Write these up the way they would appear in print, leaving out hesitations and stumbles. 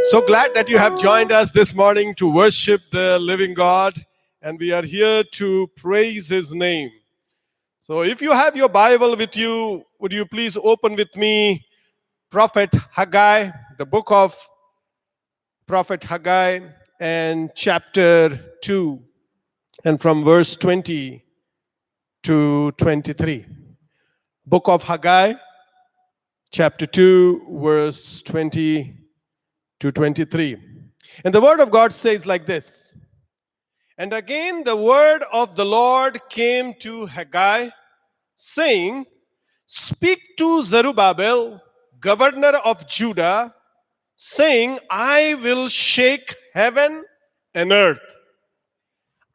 So glad that you have joined us this morning to worship the living God, and we are here to praise His name. So, if you have your Bible with you, would you please open with me Prophet Haggai, the book of Prophet Haggai, and chapter 2, and from verse 20 to 23. Book of Haggai, chapter 2, verse 20 to 23. And the word of God says like this: And again the word of the Lord came to Haggai, saying, Speak to Zerubbabel, governor of Judah, saying, I will shake heaven and earth.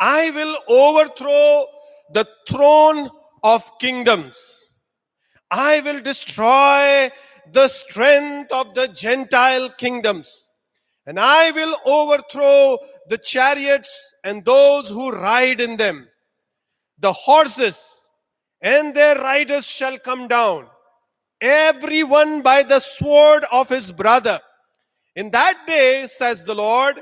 I will overthrow the throne of kingdoms. I will destroy the strength of the Gentile kingdoms. And I will overthrow the chariots and those who ride in them. The horses and their riders shall come down, every one by the sword of his brother. In that day, says the Lord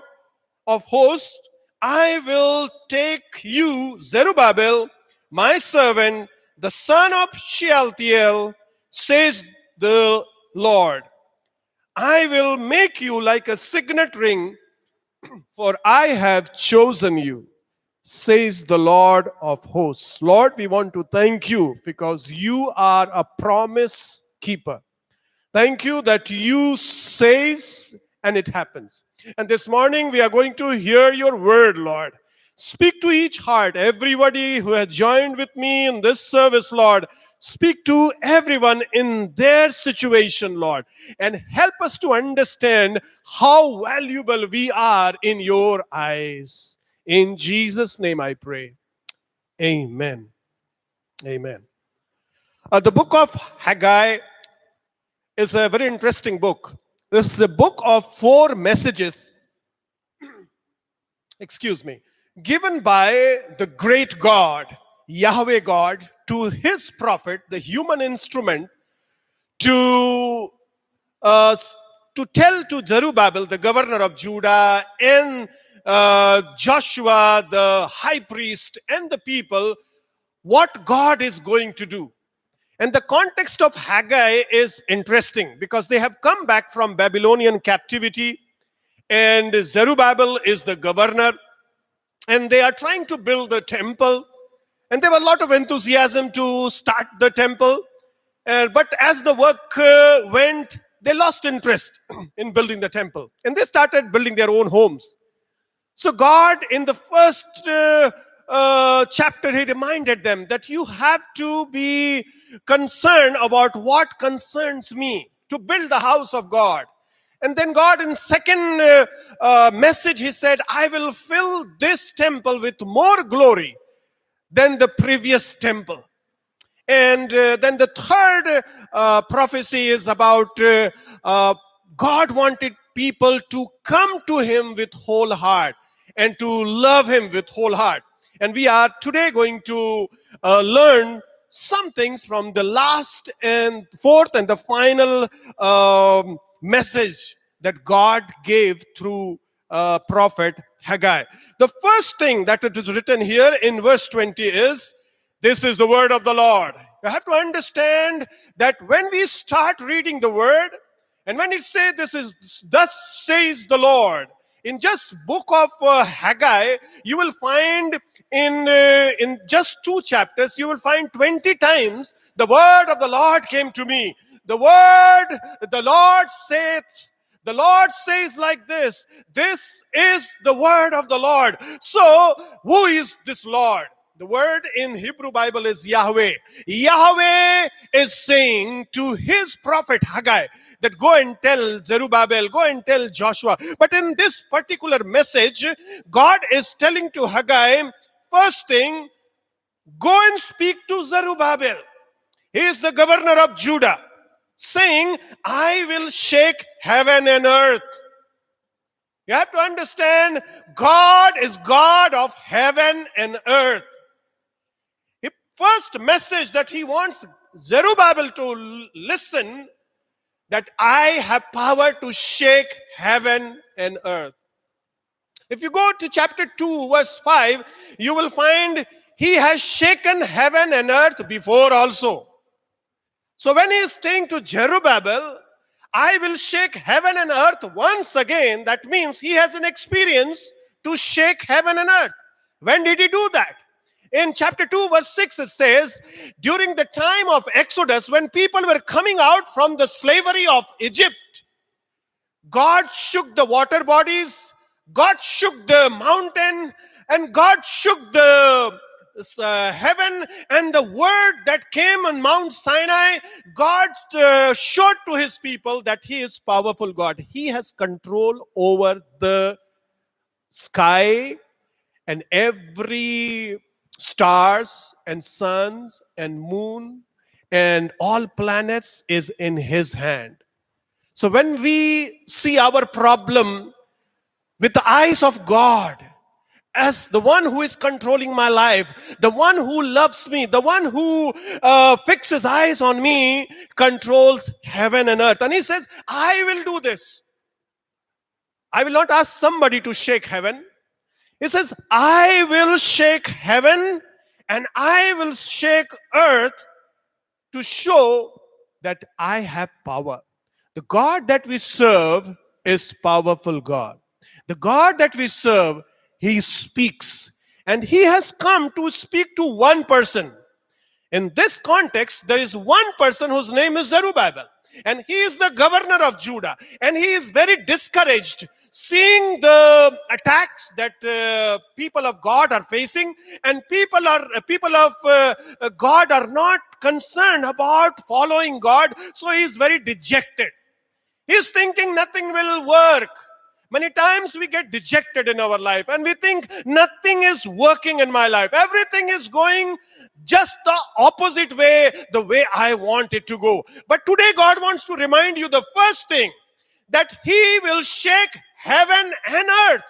of hosts, I will take you, Zerubbabel, my servant, the son of Shealtiel, says the Lord. I will make you like a signet ring, for I have chosen you, says the Lord of hosts. Lord, we want to thank you because you are a promise keeper. Thank you that you says and it happens. And this morning we are going to hear your word, Lord. Speak to each heart, everybody who has joined with me in this service, Lord. Speak to everyone in their situation, Lord, and help us to understand how valuable we are in your eyes. In Jesus' name I pray. Amen. Amen. The book of Haggai is a very interesting book. This is a book of 4 messages, given by the great God, Yahweh God, to his prophet, the human instrument, to tell to Zerubbabel, the governor of Judah, and Joshua, the high priest, and the people, what God is going to do. And the context of Haggai is interesting because they have come back from Babylonian captivity, and Zerubbabel is the governor, and they are trying to build the temple. And there was a lot of enthusiasm to start the temple. But as the work went, they lost interest in building the temple. And they started building their own homes. So God, in the first chapter, he reminded them that you have to be concerned about what concerns me, to build the house of God. And then God, in second message, he said, I will fill this temple with more glory than the previous temple. And then the third prophecy is about God wanted people to come to him with whole heart and to love him with whole heart. And we are today going to learn some things from the last and fourth and the final message that God gave through prophet Haggai. The first thing that it is written here in verse 20 is, this is the word of the Lord. You have to understand that when we start reading the word, and when it says this is thus says the Lord, in just book of Haggai, you will find in just 2 chapters, you will find 20 times the word of the Lord came to me. The word, the Lord saith. The Lord says like this. This is the word of the Lord. So, who is this Lord? The word in Hebrew Bible is Yahweh. Yahweh is saying to his prophet Haggai that go and tell Zerubbabel, go and tell Joshua. But in this particular message, God is telling to Haggai, first thing, go and speak to Zerubbabel. He is the governor of Judah, saying, I will shake heaven and earth. You have to understand, God is God of heaven and earth. First message that he wants Zerubbabel to listen that I have power to shake heaven and earth. If you go to chapter 2, verse 5, you will find he has shaken heaven and earth before also. So when he is saying to Zerubbabel, I will shake heaven and earth once again, that means he has an experience to shake heaven and earth. When did he do that? In chapter 2, verse 6, it says, during the time of Exodus, when people were coming out from the slavery of Egypt, God shook the water bodies, God shook the mountain, and God shook the heaven, and the word that came on Mount Sinai, God showed to his people that he is powerful God. He has control over the sky and every stars and suns and moon and all planets is in his hand. So when we see our problem with the eyes of God, as the one who is controlling my life, the one who loves me, the one who fixes eyes on me, controls heaven and earth. And he says, I will do this. I will not ask somebody to shake heaven. He says, I will shake heaven and I will shake earth to show that I have power. The God that we serve is powerful God. The God that we serve, he speaks. And he has come to speak to one person. In this context, there is one person whose name is Zerubbabel. And he is the governor of Judah. And he is very discouraged seeing the attacks that people of God are facing. And people of God are not concerned about following God. So he is very dejected. He's thinking nothing will work. Many times we get dejected in our life and we think nothing is working in my life. Everything is going just the opposite way, the way I want it to go. But today God wants to remind you the first thing, that he will shake heaven and earth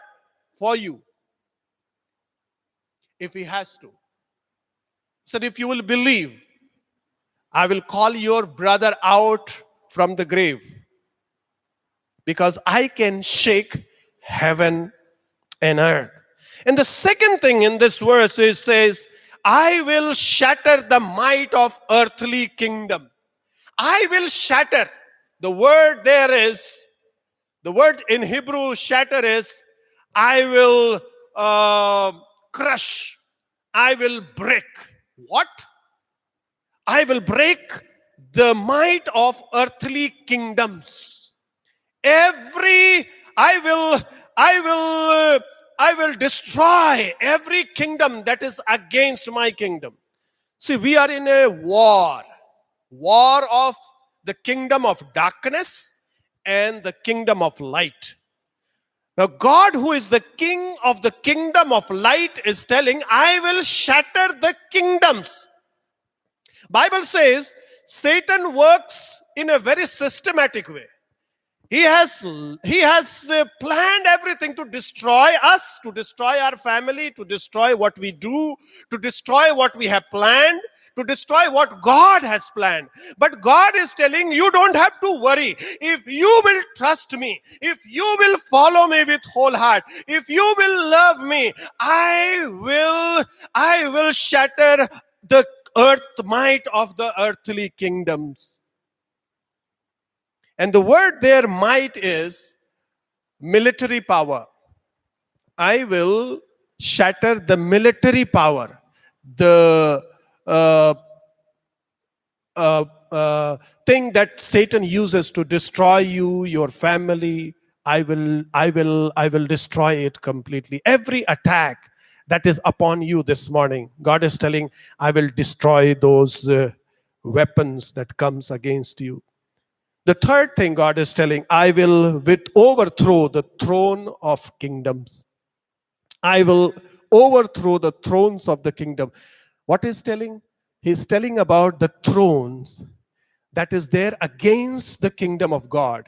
for you. If he has to. He said, if you will believe, I will call your brother out from the grave. Because I can shake heaven and earth. And the second thing in this verse is says, I will shatter the might of earthly kingdom. I will shatter. The word in Hebrew shatter is, I will crush. I will break. What? I will break the might of earthly kingdoms. I will destroy every kingdom that is against my kingdom. See, we are in a war of the kingdom of darkness and the kingdom of light. Now, God, who is the king of the kingdom of light, is telling, I will shatter the kingdoms. Bible says Satan works in a very systematic way. He has planned everything to destroy us, to destroy our family, to destroy what we do, to destroy what we have planned, to destroy what God has planned. But God is telling you don't have to worry. If you will trust me, if you will follow me with whole heart, if you will love me, I will shatter the earth might of the earthly kingdoms. And the word there, might, is military power. I will shatter the military power, the thing that Satan uses to destroy you, your family. I will destroy it completely. Every attack that is upon you this morning, God is telling, I will destroy those weapons that comes against you. The third thing God is telling, I will overthrow the throne of kingdoms. I will overthrow the thrones of the kingdom. What is telling? He's telling about the thrones that is there against the kingdom of God.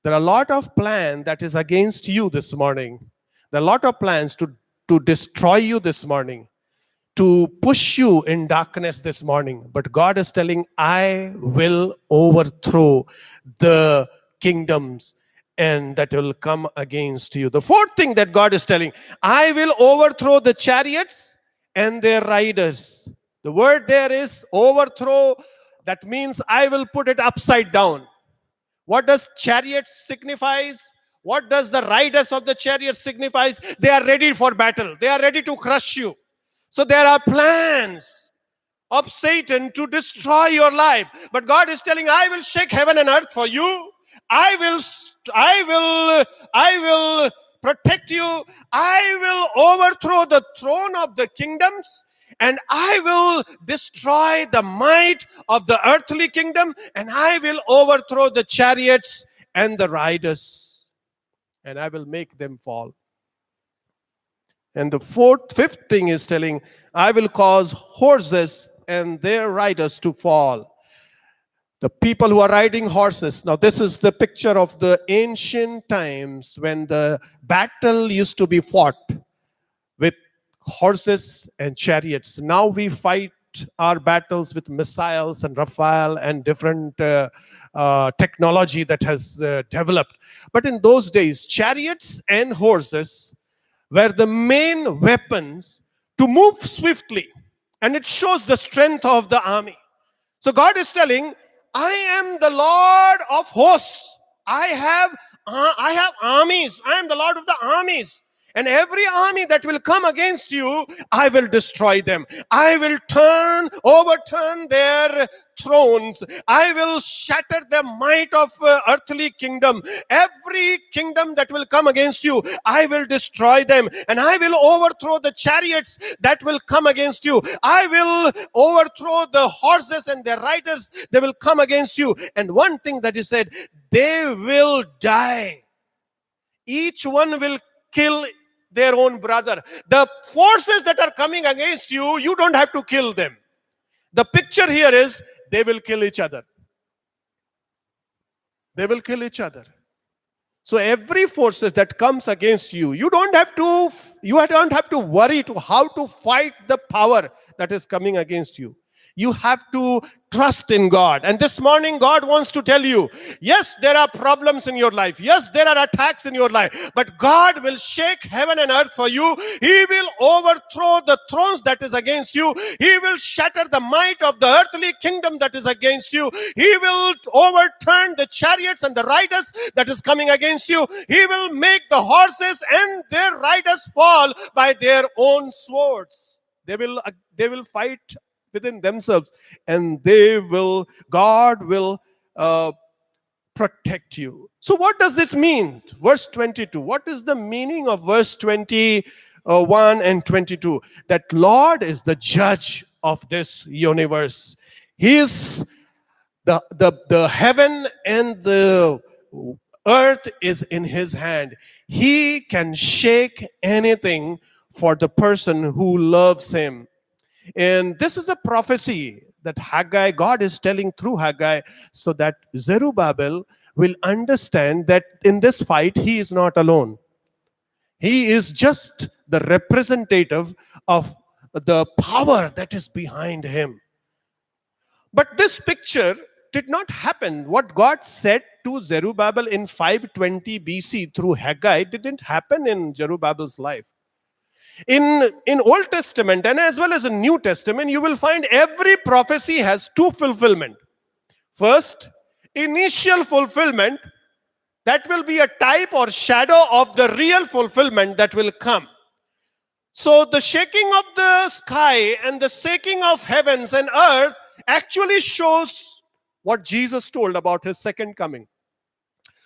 There are a lot of plans that is against you this morning. There are a lot of plans to destroy you this morning. to push you in darkness this morning. But God is telling, I will overthrow the kingdoms and that will come against you. The fourth thing that God is telling, I will overthrow the chariots and their riders. The word there is overthrow. That means I will put it upside down. What does chariots signifies? What does the riders of the chariots signifies? They are ready for battle. They are ready to crush you. So there are plans of Satan to destroy your life. But God is telling, I will shake heaven and earth for you. I will protect you. I will overthrow the throne of the kingdoms. And I will destroy the might of the earthly kingdom. And I will overthrow the chariots and the riders. And I will make them fall. And the fifth thing is telling, I will cause horses and their riders to fall. The people who are riding horses. Now, this is the picture of the ancient times when the battle used to be fought with horses and chariots. Now we fight our battles with missiles and Rafale and different technology that has developed. But in those days, chariots and horses were the main weapons to move swiftly. And it shows the strength of the army. So God is telling, I am the Lord of hosts. I have armies. I am the Lord of the armies. And every army that will come against you, I will destroy them. I will overturn their thrones. I will shatter the might of earthly kingdom. Every kingdom that will come against you, I will destroy them. And I will overthrow the chariots that will come against you. I will overthrow the horses and their riders that will come against you. And one thing that is said, they will die. Each one will kill their own brother. The forces that are coming against you, you don't have to kill them. The picture here is they will kill each other. They will kill each other. So every forces that comes against you, you don't have to worry to how to fight the power that is coming against you. You have to trust in God. And this morning, God wants to tell you, yes, there are problems in your life. Yes, there are attacks in your life. But God will shake heaven and earth for you. He will overthrow the thrones that is against you. He will shatter the might of the earthly kingdom that is against you. He will overturn the chariots and the riders that is coming against you. He will make the horses and their riders fall by their own swords. They will fight within themselves, and God will protect you. So what does this mean? Verse 22. What is the meaning of verse 21 and 22? That Lord is the judge of this universe. He is the heaven and the earth is in his hand. He can shake anything for the person who loves him. And this is a prophecy that God is telling through Haggai, so that Zerubbabel will understand that in this fight, he is not alone. He is just the representative of the power that is behind him. But this picture did not happen. What God said to Zerubbabel in 520 BC through Haggai didn't happen in Zerubbabel's life. In Old Testament and as well as in New Testament, you will find every prophecy has two fulfillment. First, initial fulfillment, that will be a type or shadow of the real fulfillment that will come. So the shaking of the sky and the shaking of heavens and earth actually shows what Jesus told about his second coming.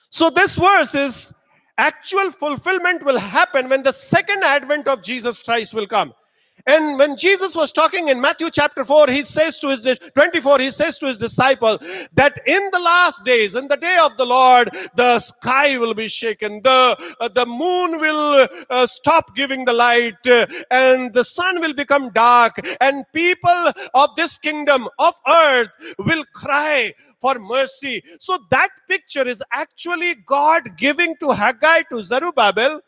So this verse is actual fulfillment will happen when the second advent of Jesus Christ will come. And when Jesus was talking in Matthew chapter 4, he says to his 24, he says to his disciple that in the last days, in the day of the Lord, the sky will be shaken, the moon will stop giving the light, and the sun will become dark, and people of this kingdom of earth will cry for mercy. So that picture is actually God giving to Haggai, to Zerubbabel,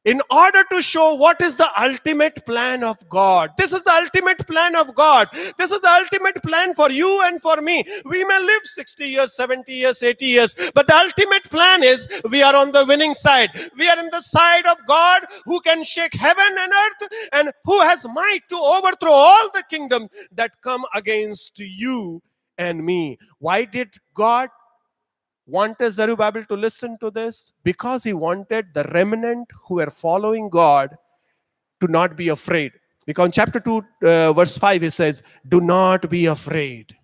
in order to show what is the ultimate plan of God. This is the ultimate plan of God. This is the ultimate plan for you and for me. We may live 60 years, 70 years, 80 years, but the ultimate plan is we are on the winning side. We are in the side of God who can shake heaven and earth and who has might to overthrow all the kingdoms that come against you and me. Why did God wanted Zerubbabel to listen to this? Because he wanted the remnant who were following God to not be afraid. Because in chapter 2, verse 5, he says, do not be afraid.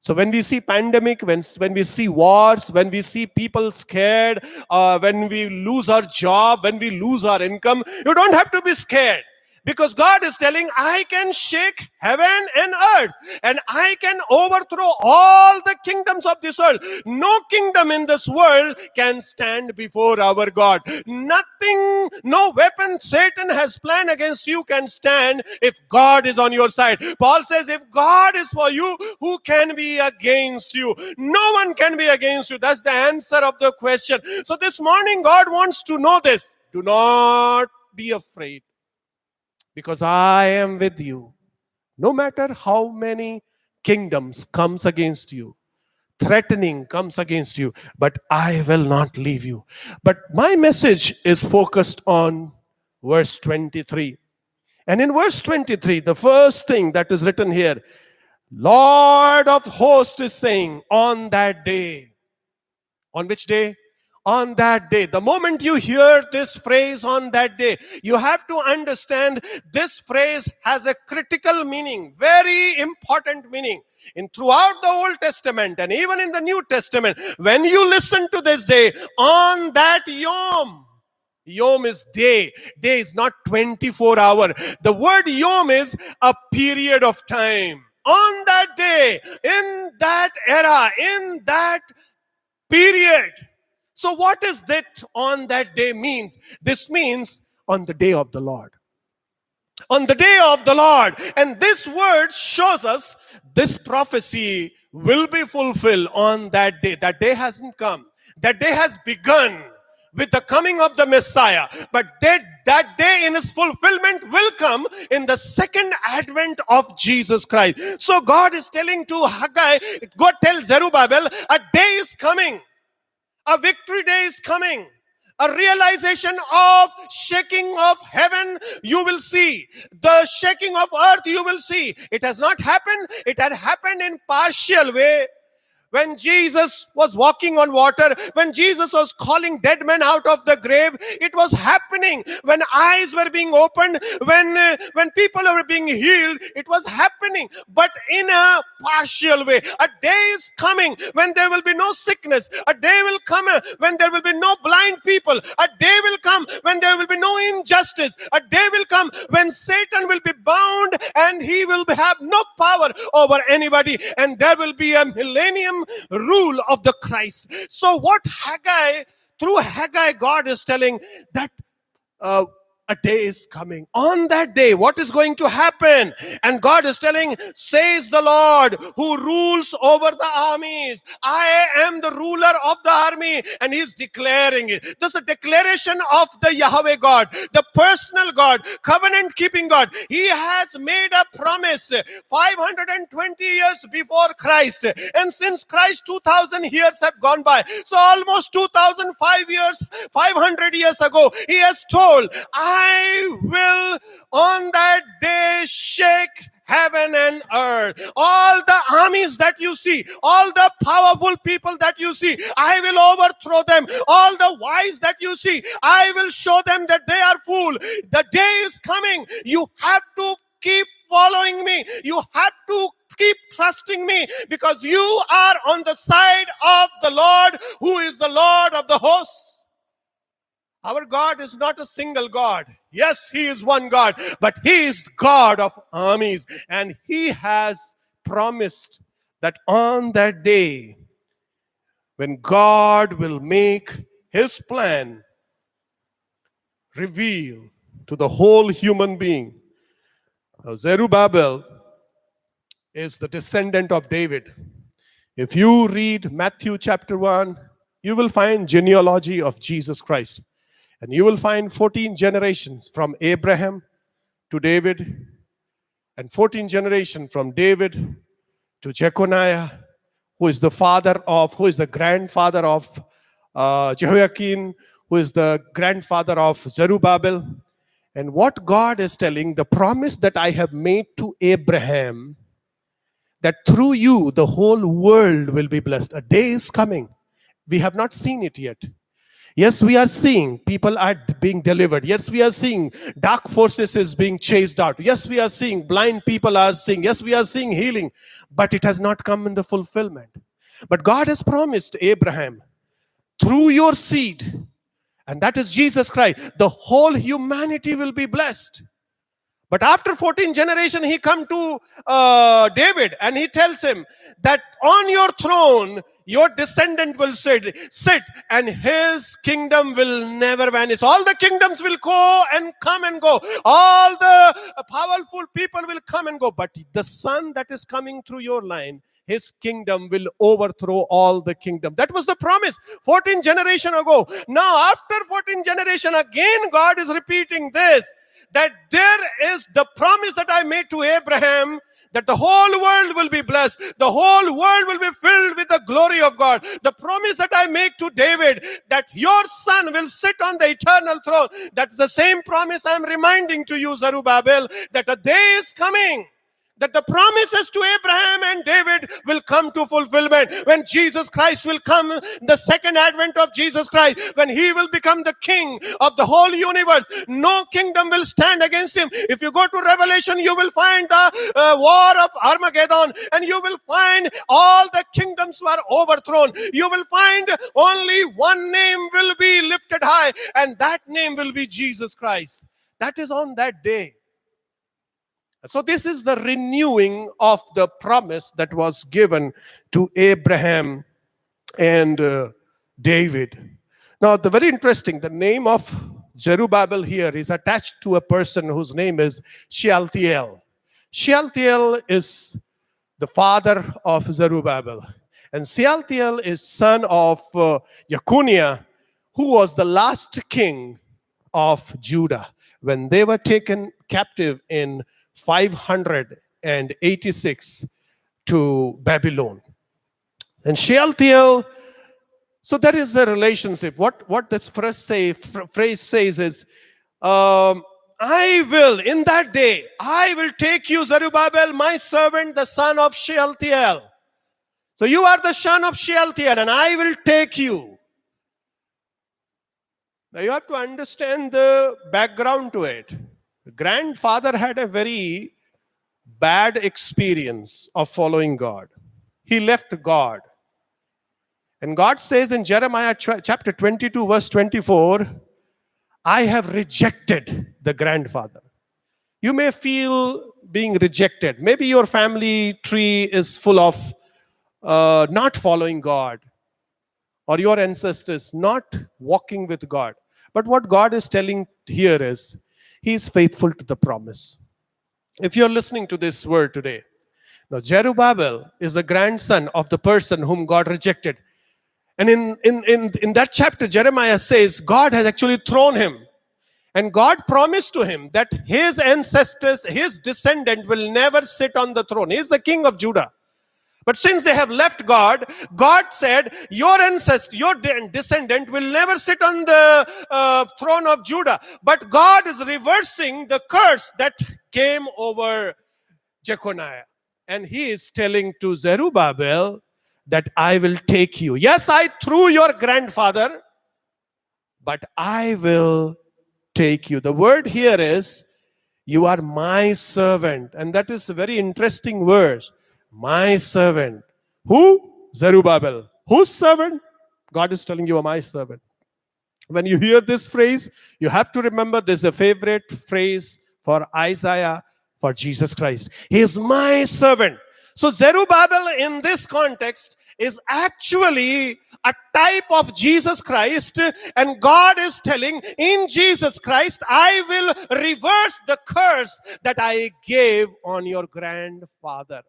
So when we see pandemic, when we see wars, when we see people scared, when we lose our job, when we lose our income, you don't have to be scared. Because God is telling, I can shake heaven and earth, and I can overthrow all the kingdoms of this world. No kingdom in this world can stand before our God. Nothing, no weapon Satan has planned against you can stand if God is on your side. Paul says, if God is for you, who can be against you? No one can be against you. That's the answer of the question. So this morning, God wants to know this. Do not be afraid, because I am with you. No matter how many kingdoms comes against you, threatening comes against you, but I will not leave you. But my message is focused on verse 23. And in verse 23, the first thing that is written here, Lord of hosts is saying, on that day. On which day? On that day. The moment you hear this phrase, on that day, you have to understand this phrase has a critical meaning, very important meaning. In throughout the Old Testament and even in the New Testament, when you listen to this day, on that Yom, Yom is day. Day is not 24 hour. The word Yom is a period of time. On that day, in that era, in that period. So what is that on that day means? This means on the day of the Lord. On the day of the Lord. And this word shows us this prophecy will be fulfilled on that day. That day hasn't come. That day has begun with the coming of the Messiah. But that day in its fulfillment will come in the second advent of Jesus Christ. So God is telling to Haggai, God tells Zerubbabel, a day is coming. A victory day is coming. A realization of shaking of heaven you will see. The shaking of earth you will see. It has not happened. It had happened in partial way. When Jesus was walking on water, when Jesus was calling dead men out of the grave, it was happening. When eyes were being opened, when people were being healed, it was happening. But in a partial way. A day is coming when there will be no sickness. A day will come when there will be no blind people. A day will come when there will be no injustice. A day will come when Satan will be bound and he will have no power over anybody. And there will be a millennium rule of the Christ. So what through Haggai, God is telling that a day is coming. On that day, what is going to happen? And God is telling, says the Lord who rules over the armies. I am the ruler of the army. And he's declaring it. This is a declaration of the Yahweh God, the personal God, covenant keeping God. He has made a promise 520 years before Christ. And since Christ, 2000 years have gone by. So almost 2005 years, 500 years ago, he has told, I will on that day shake heaven and earth. All the armies that you see, all the powerful people that you see, I will overthrow them. All the wise that you see, I will show them that they are fool. The day is coming. You have to keep following me. You have to keep trusting me, because you are on the side of the Lord, who is the Lord of the hosts. Our God is not a single God. Yes, he is one God, but he is God of armies. And he has promised that on that day, when God will make his plan reveal to the whole human being. Now, Zerubbabel is the descendant of David. If you read Matthew chapter 1, you will find genealogy of Jesus Christ. And you will find 14 generations from Abraham to David, and 14 generations from David to Jeconiah, who is the grandfather of Jehoiakim, who is the grandfather of Zerubbabel. And what God is telling, the promise that I have made to Abraham, that through you the whole world will be blessed. A day is coming. We have not seen it yet. Yes, we are seeing people are being delivered. Yes, we are seeing dark forces is being chased out. Yes, we are seeing blind people are seeing. Yes, we are seeing healing. But it has not come in the fulfillment. But God has promised Abraham, through your seed, and that is Jesus Christ, the whole humanity will be blessed. But after 14 generation, he come to David and he tells him that on your throne, your descendant will sit and his kingdom will never vanish. All the kingdoms will go and come and go. All the powerful people will come and go. But the son that is coming through your line, his kingdom will overthrow all the kingdom. That was the promise 14 generation ago. Now after 14 generation, again God is repeating this, that there is the promise that I made to Abraham, that the whole world will be blessed. The whole world will be filled with the glory of God. The promise that I make to David, that your son will sit on the eternal throne. That's the same promise I'm reminding to you, Zerubbabel, that a day is coming, that the promises to Abraham and David will come to fulfillment. When Jesus Christ will come, the second advent of Jesus Christ, when he will become the king of the whole universe, no kingdom will stand against him. If you go to Revelation, you will find the war of Armageddon, and you will find all the kingdoms were overthrown. You will find only one name will be lifted high, and that name will be Jesus Christ. That is on that day. So this is the renewing of the promise that was given to Abraham and David. Now, the very interesting, the name of Zerubbabel here is attached to a person whose name is Shealtiel. Shealtiel is the father of Zerubbabel. And Shealtiel is son of Jeconiah, who was the last king of Judah when they were taken captive in 586 to Babylon. And Shealtiel, so there is a relationship. What this phrase says is, I will, in that day, I will take you, Zerubbabel, my servant, the son of Shealtiel. So you are the son of Shealtiel, and I will take you. Now you have to understand the background to it. The grandfather had a very bad experience of following God. He left God. And God says in Jeremiah chapter 22, verse 24, I have rejected the grandfather. You may feel being rejected. Maybe your family tree is full of not following God, or your ancestors not walking with God. But what God is telling here is, he is faithful to the promise. If you're listening to this word today, now Zerubbabel is the grandson of the person whom God rejected. And in that chapter, Jeremiah says God has actually thrown him. And God promised to him that his ancestors, his descendant will never sit on the throne. He is the king of Judah. But since they have left God, God said, your ancestor, your descendant will never sit on the throne of Judah. But God is reversing the curse that came over Jeconiah. And he is telling to Zerubbabel that I will take you. Yes, I threw your grandfather, but I will take you. The word here is, you are my servant. And that is a very interesting verse. My servant. Who? Zerubbabel. Whose servant? God is telling you, are my servant. When you hear this phrase, you have to remember this is a favorite phrase for Isaiah, for Jesus Christ. He is my servant. So Zerubbabel in this context is actually a type of Jesus Christ, and God is telling, in Jesus Christ, I will reverse the curse that I gave on your grandfather.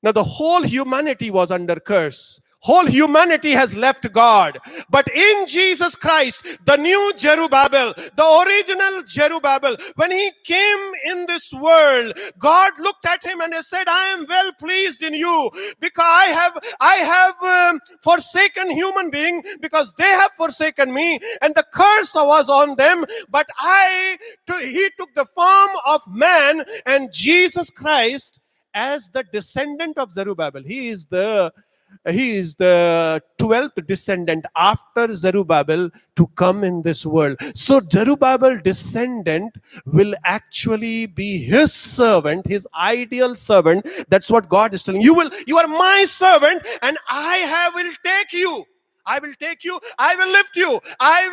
Now the whole humanity was under curse. Whole humanity has left God. But in Jesus Christ, the new Zerubbabel, the original Zerubbabel, when he came in this world, God looked at him and he said, I am well pleased in you, because I have forsaken human being, because they have forsaken me, and the curse was on them. But he took the form of man, and Jesus Christ, as the descendant of Zerubbabel, he is the 12th descendant after Zerubbabel to come in this world. So Zerubbabel descendant will actually be his servant, his ideal servant. That's what God is telling you. You are my servant, and I will take you. I will take you, I will lift you, I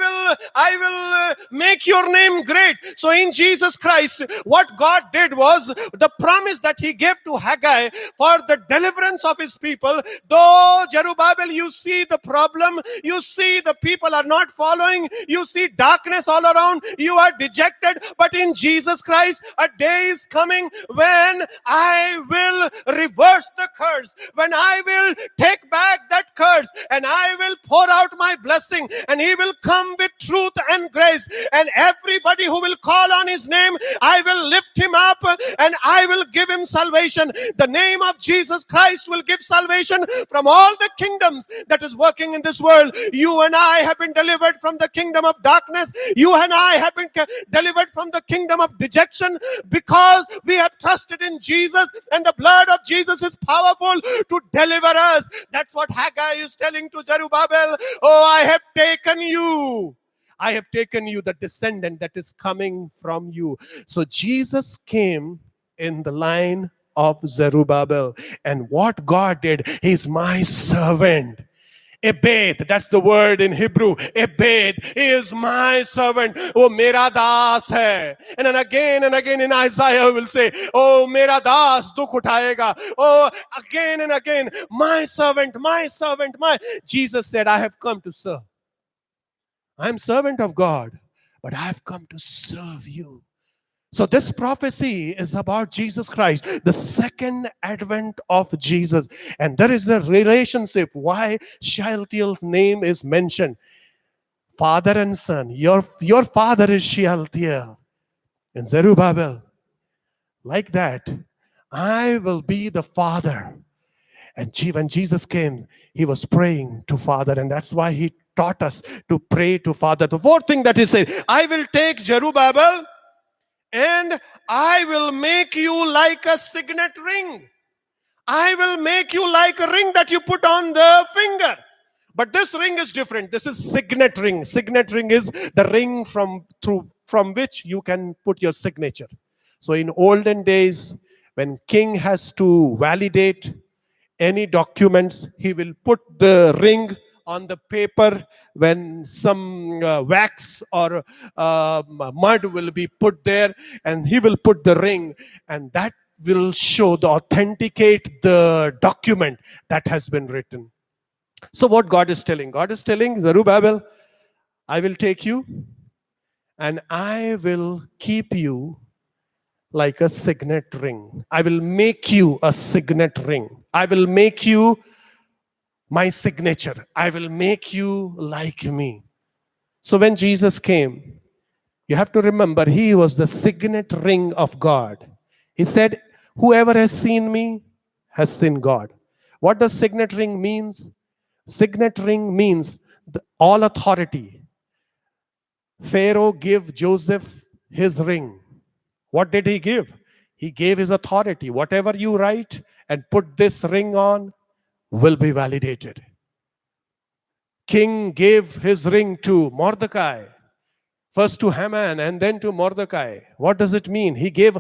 will make your name great. So in Jesus Christ, what God did was the promise that he gave to Haggai for the deliverance of his people. Though Zerubbabel, you see the problem, you see the people are not following, you see darkness all around, you are dejected. But in Jesus Christ, a day is coming when I will reverse the curse, when I will take back that curse, and I will pour out my blessing, and he will come with truth and grace, and everybody who will call on his name, I will lift him up, and I will give him salvation. The name of Jesus Christ will give salvation from all the kingdoms that is working in this world. You and I have been delivered from the kingdom of darkness. You and I have been delivered from the kingdom of dejection, because we have trusted in Jesus, and the blood of Jesus is powerful to deliver us. That's what Haggai is telling to Zerubbabel. Oh, I have taken you. I have taken you, the descendant that is coming from you. So Jesus came in the line of Zerubbabel. And what God did, he's my servant. Ebed, that's the word in Hebrew. Ebed is my servant. Oh, mera das hai. And then again in Isaiah will say, oh, mera das dukh uthayega. Oh, again and again, my servant, my servant, my. Jesus said, I have come to serve. I'm servant of God, but I have come to serve you. So this prophecy is about Jesus Christ, the second advent of Jesus. And there is a relationship why Shealtiel's name is mentioned. Father and son. Your father is Shealtiel. And Zerubbabel. Like that, I will be the father. And when Jesus came, he was praying to Father. And that's why he taught us to pray to Father. The fourth thing that he said, I will take Zerubbabel, and I will make you like a signet ring. I will make you like a ring that you put on the finger. But this ring is different. This is signet ring. Signet ring is the ring from which you can put your signature. So in olden days, when king has to validate any documents, he will put the ring on the paper. When some wax or mud will be put there, and he will put the ring, and that will show authenticate the document that has been written. So what God is telling Zerubbabel, I will take you, and I will keep you like a signet ring. I will make you a signet ring. I will make you my signature. I will make you like me. So when Jesus came, you have to remember, he was the signet ring of God. He said, whoever has seen me has seen God. What does signet ring means? Signet ring means all authority. Pharaoh gave Joseph his ring. What did he give? He gave his authority. Whatever you write and put this ring on will be validated. King gave his ring to Mordecai. First to Haman and then to Mordecai. What does it mean? He gave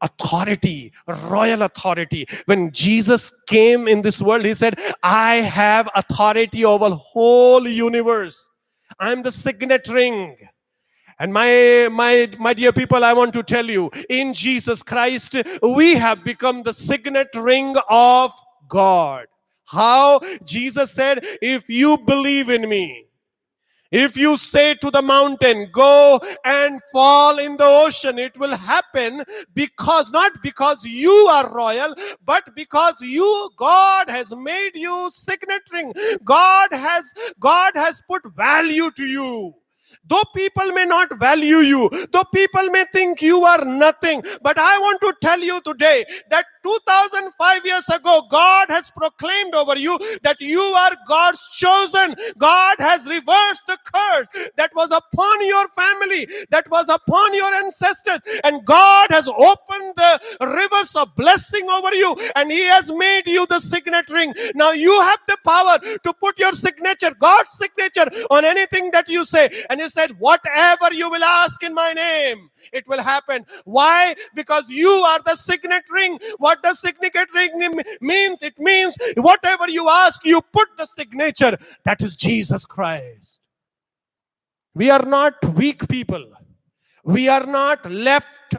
authority, royal authority. When Jesus came in this world, he said, I have authority over the whole universe. I'm the signet ring. And my dear people, I want to tell you, in Jesus Christ, we have become the signet ring of God. How? Jesus said, if you believe in me, If you say to the mountain, go and fall in the ocean, it will happen, because not because you are royal, but because God has made you signet ring. God has put value to you. Though people may not value you, though people may think you are nothing, but I want to tell you today that 2005 years ago, God has proclaimed over you that you are God's chosen. God has reversed the curse that was upon your family, that was upon your ancestors, and God has opened the rivers of blessing over you, and He has made you the signet ring. Now you have the power to put your signature, God's signature, on anything that you say. And He said, whatever you will ask in my name, it will happen. Why? Because you are the signet ring. What does signet ring means? It means whatever you ask, you put the signature. That is Jesus Christ. We are not weak people. We are not left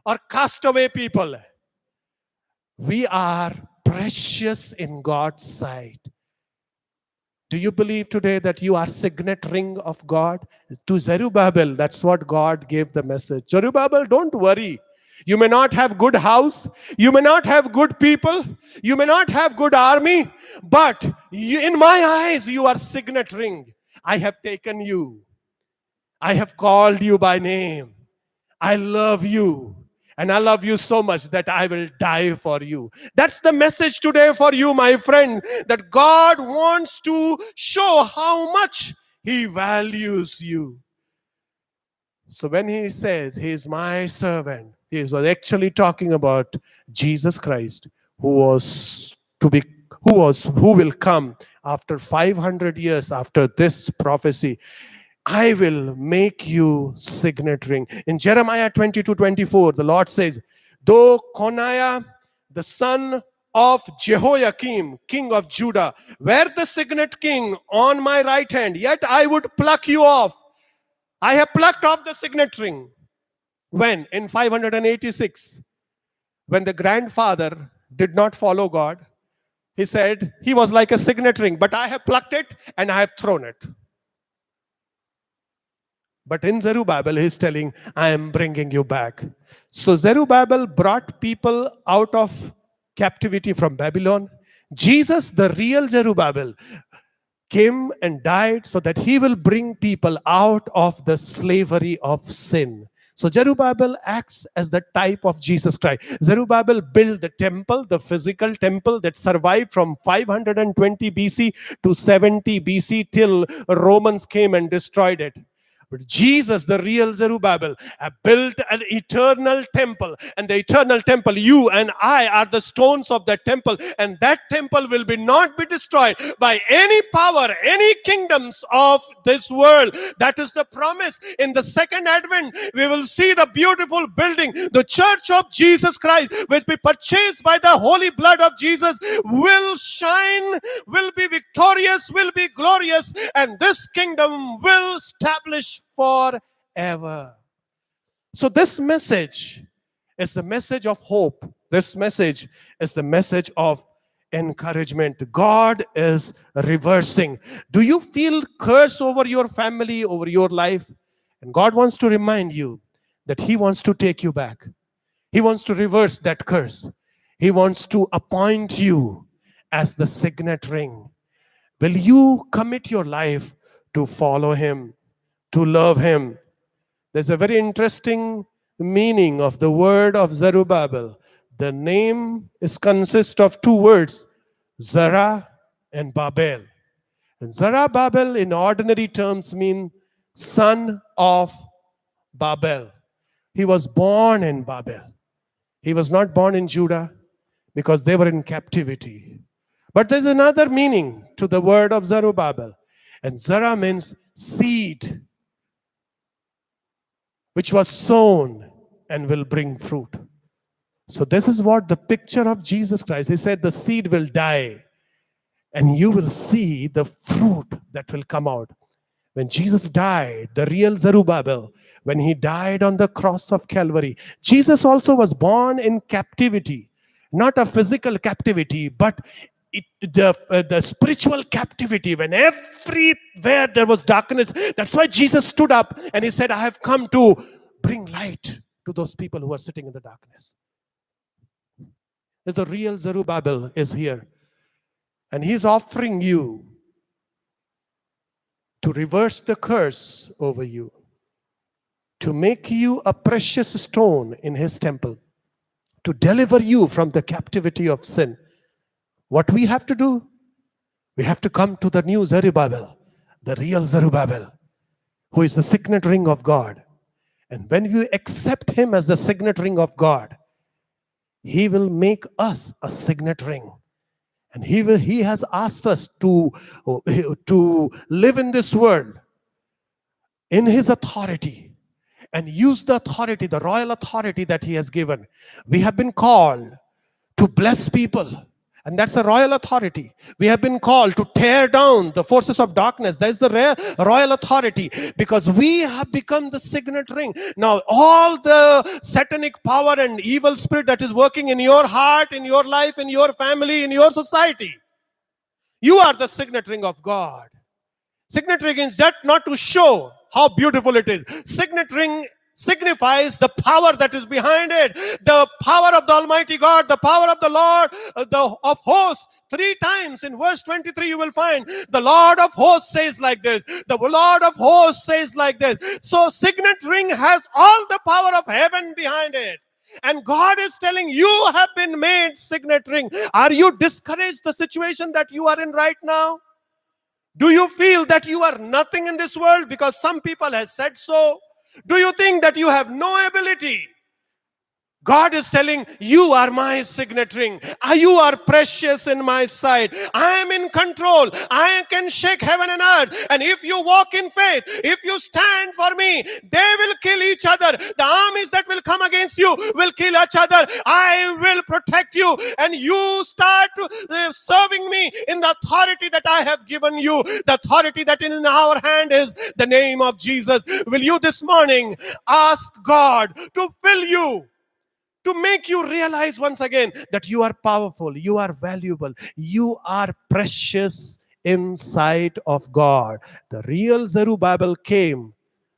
or castaway people. We are precious in God's sight. Do you believe today that you are signet ring of God? To Zerubbabel, that's what God gave the message. Zerubbabel, don't worry. You may not have good house. You may not have good people. You may not have good army. But in my eyes, you are signet ring. I have taken you. I have called you by name. I love you. And I love you so much that I will die for you. That's the message today for you, my friend, that God wants to show how much He values you. So when He says He is my servant, He was actually talking about Jesus Christ, who will come after 500 years after this prophecy. I will make you signet ring. In Jeremiah 22:24, the Lord says, though Coniah, the son of Jehoiakim, king of Judah, were the signet king on my right hand, yet I would pluck you off. I have plucked off the signet ring. When? In 586. When the grandfather did not follow God, he said he was like a signet ring, but I have plucked it and I have thrown it. But in Zerubbabel, he's telling, I am bringing you back. So Zerubbabel brought people out of captivity from Babylon. Jesus, the real Zerubbabel, came and died so that He will bring people out of the slavery of sin. So Zerubbabel acts as the type of Jesus Christ. Zerubbabel built the temple, the physical temple that survived from 520 BC to 70 BC till Romans came and destroyed it. But Jesus, the real Zerubbabel, built an eternal temple. And the eternal temple, you and I are the stones of that temple. And that temple will not be destroyed by any power, any kingdoms of this world. That is the promise. In the second advent, we will see the beautiful building. The church of Jesus Christ, which be purchased by the holy blood of Jesus, will shine, will be victorious, will be glorious. And this kingdom will establish forever. So this message is the message of hope. This message is the message of encouragement. God is reversing. Do you feel curse over your family, over your life? And God wants to remind you that He wants to take you back. He wants to reverse that curse. He wants to appoint you as the signet ring. Will you commit your life to follow Him, to love Him? There's a very interesting meaning of the word of Zerubbabel. The name consists of two words, Zerah and Babel. And Zerubbabel in ordinary terms mean son of Babel. He was born in Babel. He was not born in Judah because they were in captivity. But there's another meaning to the word of Zerubbabel. And Zerah means seed, which was sown and will bring fruit. So this is what the picture of Jesus Christ. He said the seed will die and you will see the fruit that will come out. When Jesus died, the real Zerubbabel, when He died on the cross of Calvary, Jesus also was born in captivity. Not a physical captivity, but the spiritual captivity, when everywhere there was darkness. That's why Jesus stood up and he said, I have come to bring light to those people who are sitting in the darkness. The real Zerubbabel is here, and he's offering you to reverse the curse over you, to make you a precious stone in his temple, to deliver you from the captivity of sin. What we have to do? We have to come to the new Zerubbabel, the real Zerubbabel, who is the signet ring of God. And when you accept him as the signet ring of God, he will make us a signet ring. And he has asked us to live in this world in his authority and use the authority, the royal authority that he has given. We have been called to bless people, and that's the royal authority. We have been called to tear down the forces of darkness. That's the royal authority, because we have become the signet ring. Now, all the satanic power and evil spirit that is working in your heart, in your life, in your family, in your society, you are the signet ring of God. Signet ring is that not to show how beautiful it is. Signet ring signifies the power that is behind it, the power of the Almighty God, the power of the Lord of hosts. 3 times in verse 23 you will find the Lord of hosts says like this, the Lord of hosts says like this. So signet ring has all the power of heaven behind it. And God is telling you have been made signet ring. Are you discouraged the situation that you are in right now? Do you feel that you are nothing in this world because some people have said so? Do you think that you have no ability? God is telling you are my signet ring. You are precious in my sight. I am in control. I can shake heaven and earth. And if you walk in faith, if you stand for me, they will kill each other. The armies that will come against you will kill each other. I will protect you. And you start serving me in the authority that I have given you. The authority that is in our hand is the name of Jesus. Will you this morning ask God to fill you, to make you realize once again that you are powerful, you are valuable, you are precious in sight of God. The real Zerubbabel came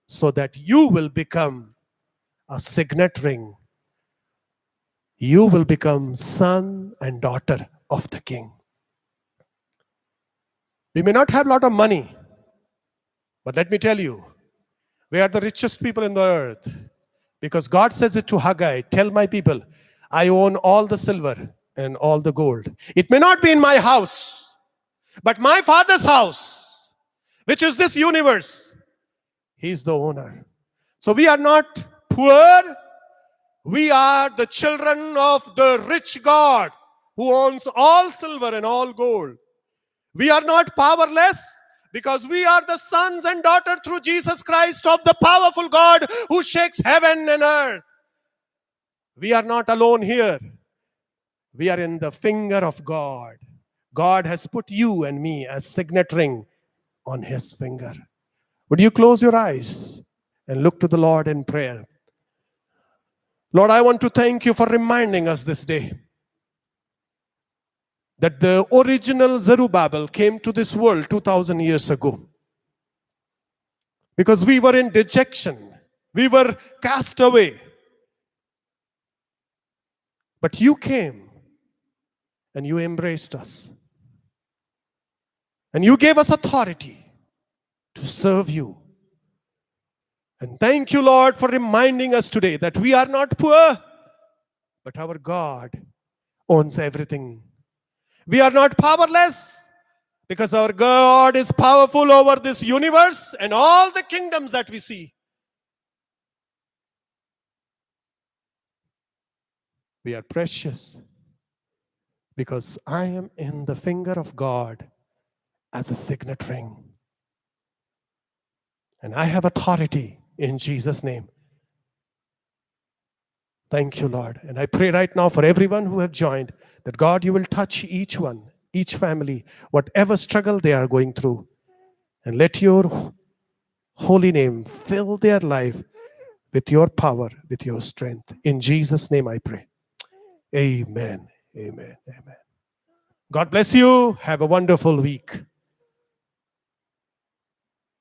so that you will become a signet ring. You will become son and daughter of the King. We may not have a lot of money, but let me tell you, we are the richest people in the earth. Because God says it to Haggai, tell my people, I own all the silver and all the gold. It may not be in my house, but my Father's house, which is this universe, He's the owner. So we are not poor. We are the children of the rich God who owns all silver and all gold. We are not powerless, because we are the sons and daughters through Jesus Christ of the powerful God who shakes heaven and earth. We are not alone here. We are in the finger of God. God has put you and me as signet ring on his finger. Would you close your eyes and look to the Lord in prayer? Lord, I want to thank you for reminding us this day that the original Zerubbabel came to this world 2,000 years ago. Because we were in dejection. We were cast away. But you came and you embraced us. And you gave us authority to serve you. And thank you, Lord, for reminding us today that we are not poor, but our God owns everything. We are not powerless, because our God is powerful over this universe and all the kingdoms that we see. We are precious because I am in the finger of God as a signet ring. And I have authority in Jesus' name. Thank you, Lord. And I pray right now for everyone who have joined that God, you will touch each one, each family, whatever struggle they are going through. And let your holy name fill their life with your power, with your strength. In Jesus' name I pray. Amen. Amen. Amen. God bless you. Have a wonderful week.